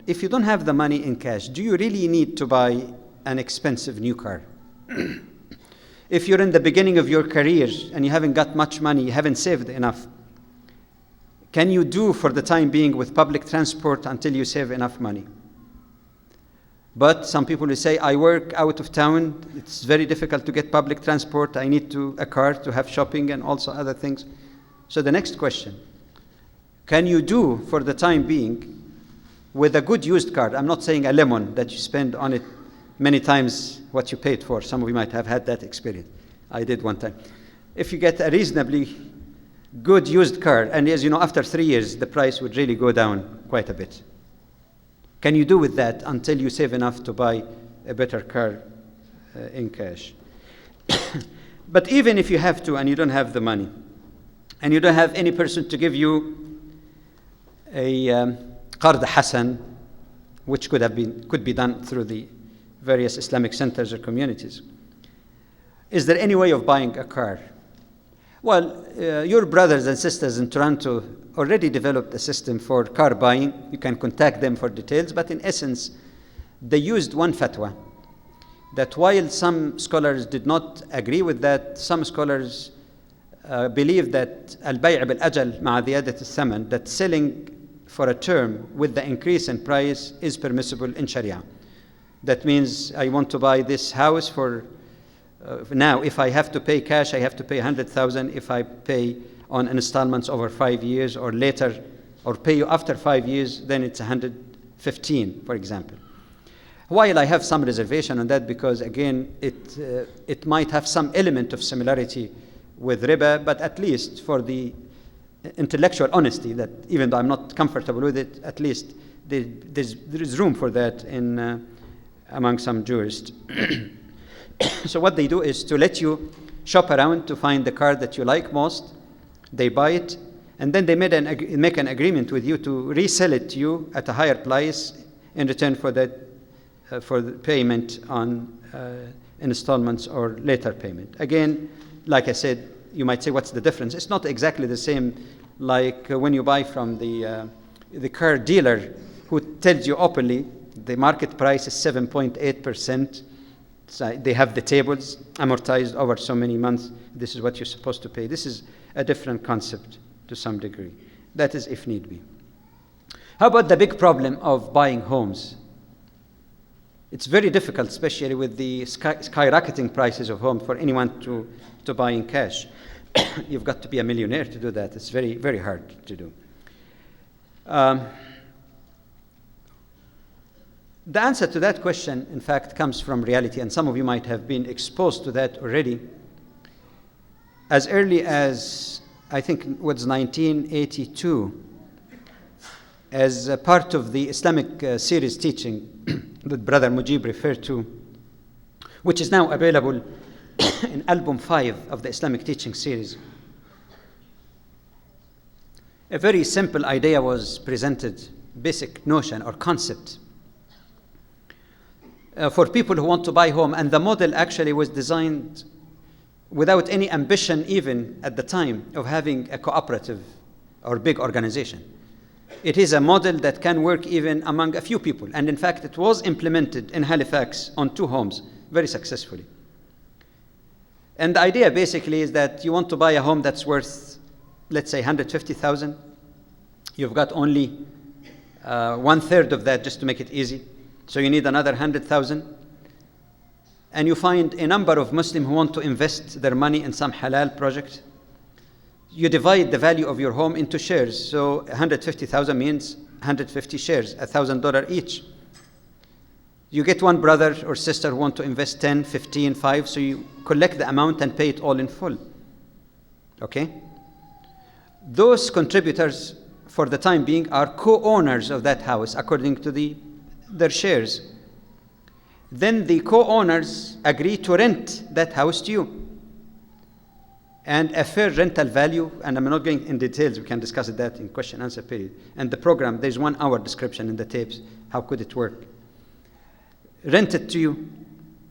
if you don't have the money in cash, do you really need to buy an expensive new car? If you're in the beginning of your career and you haven't got much money, you haven't saved enough, can you do for the time being with public transport until you save enough money? But some people will say, I work out of town, it's very difficult to get public transport, I need a car to have shopping and also other things. So the next question, can you do for the time being with a good used car? I'm not saying a lemon that you spend on it many times what you paid for. Some of you might have had that experience. I did one time. If you get a reasonably good used car, and as you know, after 3 years, the price would really go down quite a bit. Can you do with that until you save enough to buy a better car in cash? But even if you have to and you don't have the money, and you don't have any person to give you a qard hasan, which could be done through the various Islamic centers or communities, is there any way of buying a car? Well, your brothers and sisters in Toronto already developed a system for car buying. You can contact them for details, but in essence, they used one fatwa, that while some scholars did not agree with that, some scholars believe that al-bay' bil-ajal ma'a ziyadat al-thaman, that selling for a term with the increase in price is permissible in Sharia. That means I want to buy this house for now, if I have to pay cash, I have to pay 100,000. If I pay on installments over 5 years or later, or pay you after 5 years, then it's 115, for example. While I have some reservation on that, because again, it might have some element of similarity with riba, but at least for the intellectual honesty, that even though I'm not comfortable with it, at least there is room for that among some jurists. So what they do is to let you shop around to find the car that you like most. They buy it, and then they make an agreement with you to resell it to you at a higher price in return for that for the payment on installments or later payment. Again, like I said, you might say, what's the difference? It's not exactly the same like when you buy from the car dealer who tells you openly the market price is 7.8%. So they have the tables amortized over so many months. This is what you're supposed to pay. This is a different concept to some degree. That is if need be. How about the big problem of buying homes? It's very difficult, especially with the skyrocketing prices of homes, for anyone to buy in cash. You've got to be a millionaire to do that. It's very, very hard to do. The answer to that question, in fact, comes from reality, and some of you might have been exposed to that already. As early as, I think it was 1982, as a part of the Islamic series teaching that Brother Mujib referred to, which is now available in album 5 of the Islamic teaching series. A very simple idea was presented, basic notion or concept, for people who want to buy home, and the model actually was designed without any ambition even at the time of having a cooperative or big organization. It is a model that can work even among a few people, and in fact it was implemented in Halifax on 2 homes very successfully. And the idea basically is that you want to buy a home that's worth, let's say, 150,000. You've got only 1/3 of that, just to make it easy. So you need another 100,000. And you find a number of Muslims who want to invest their money in some halal project. You divide the value of your home into shares. So 150,000 means 150 shares, $1,000 each. You get one brother or sister who want to invest 10, 15, 5, so you collect the amount and pay it all in full. Okay? Those contributors, for the time being, are co-owners of that house according to their shares. Then the co-owners agree to rent that house to you. And a fair rental value, and I'm not going in details, we can discuss that in question and answer period. And the program, there's 1 hour description in the tapes, how could it work? Rented to you,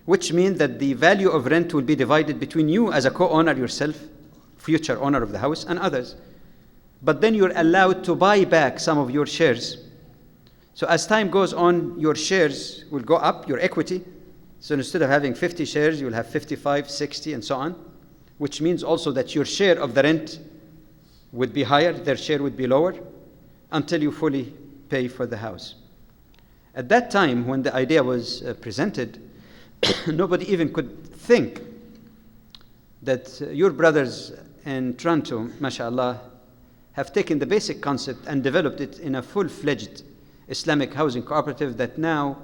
which means that the value of rent will be divided between you as a co-owner yourself, future owner of the house, and others. But then you're allowed to buy back some of your shares. So as time goes on, your shares will go up, your equity. So instead of having 50 shares, you will have 55, 60, and so on, which means also that your share of the rent would be higher, their share would be lower, until you fully pay for the house. At that time, when the idea was presented, nobody even could think that your brothers in Toronto, mashallah, have taken the basic concept and developed it in a full-fledged Islamic housing cooperative that now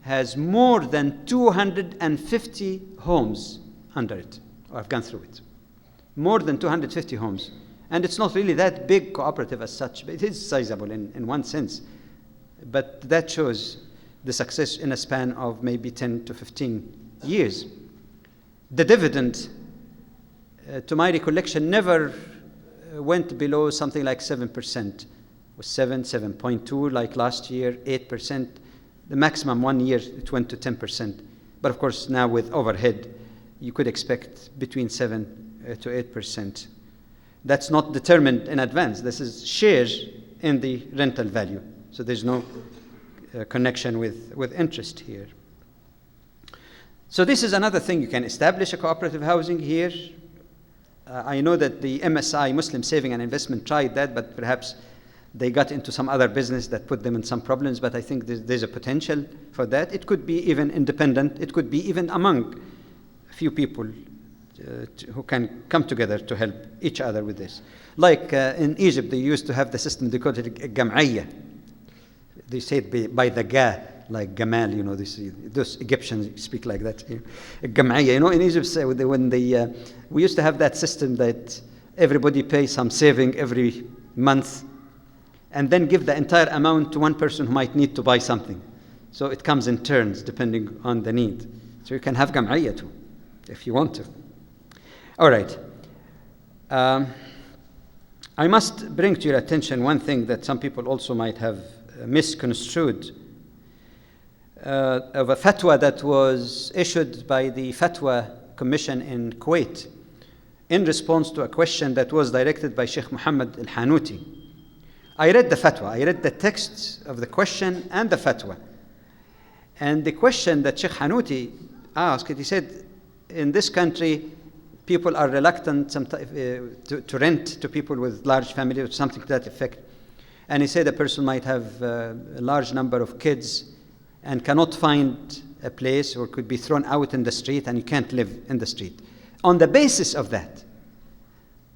has more than 250 homes under it. I've gone through it. More than 250 homes. And it's not really that big cooperative as such, but it is sizable in one sense. But that shows the success in a span of maybe 10 to 15 years. The dividend, to my recollection, never went below something like 7%. It was 7.2 like last year, 8%. The maximum 1 year, it went to 10%. But of course, now with overhead, you could expect between 7 to 8%. That's not determined in advance. This is shares in the rental value. So there's no connection with interest here. So this is another thing. You can establish a cooperative housing here. I know that the MSI, Muslim Saving and Investment, tried that, but perhaps they got into some other business that put them in some problems. But I think there's a potential for that. It could be even independent. It could be even among a few people who can come together to help each other with this. Like in Egypt, they used to have the system they called it Gam'iyya. They say it by the ga, like Gamal, you know, those Egyptians speak like that. Gam'iyya, you know, in Egypt, we used to have that system that everybody pays some saving every month and then give the entire amount to one person who might need to buy something. So it comes in turns depending on the need. So you can have Gam'iyya too, if you want to. All right. I must bring to your attention one thing that some people also might have misconstrued of a fatwa that was issued by the Fatwa Commission in Kuwait in response to a question that was directed by Sheikh Muhammad al-Hanuti. I read the fatwa, I read the text of the question and the fatwa. And the question that Sheikh Hanuti asked, he said, in this country, people are reluctant to rent to people with large families or something to that effect. And he said a person might have a large number of kids and cannot find a place or could be thrown out in the street and you can't live in the street. On the basis of that,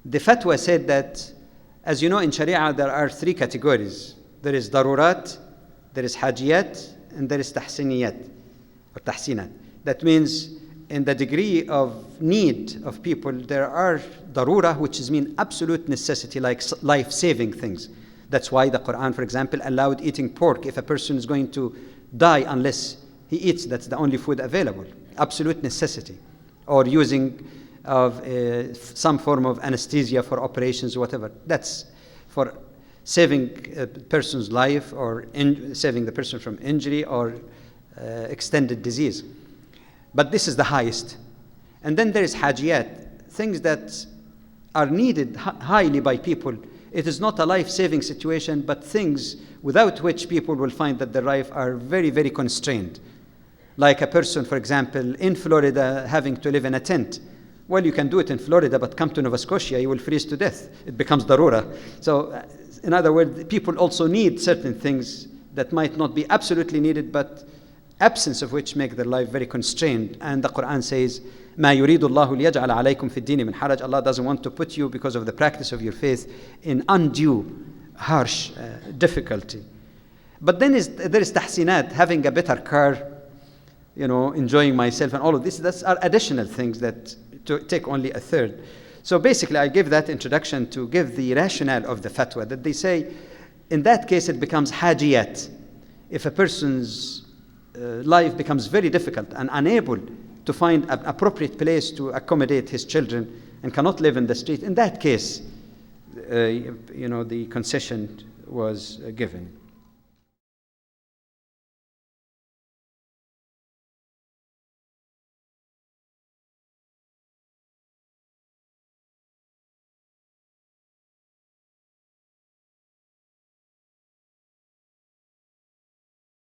the fatwa said that, as you know, in Sharia there are three categories. There is darurat, there is hajiyat, and there is tahsiniyat or tahsinat. That means in the degree of need of people, there are darura, which is mean absolute necessity, like life-saving things. That's why the Quran, for example, allowed eating pork if a person is going to die unless he eats. That's the only food available. Absolute necessity. Or using of some form of anesthesia for operations or whatever. That's for saving a person's life or saving the person from injury or extended disease. But this is the highest. And then there is hajiyat, things that are needed highly by people. It is not a life-saving situation, but things without which people will find that their life are very, very constrained. Like a person, for example, in Florida having to live in a tent. Well, you can do it in Florida, but come to Nova Scotia, you will freeze to death. It becomes darura. So, in other words, people also need certain things that might not be absolutely needed, but absence of which make their life very constrained. And the Quran says, مَا يُرِيدُ اللَّهُ لِيَجْعَلَ عَلَيْكُمْ فِي الدِّينِ مِنْ حَرَجٍ. Allah doesn't want to put you, because of the practice of your faith, in undue, harsh difficulty. But then there is tahsinat, having a better car, you know, enjoying myself and all of this. That's are additional things that to take only a third. So basically, I give that introduction to give the rationale of the fatwa, that they say, in that case, it becomes hajiyat. If a person's life becomes very difficult and unable to find an appropriate place to accommodate his children and cannot live in the street, in that case, the concession was given.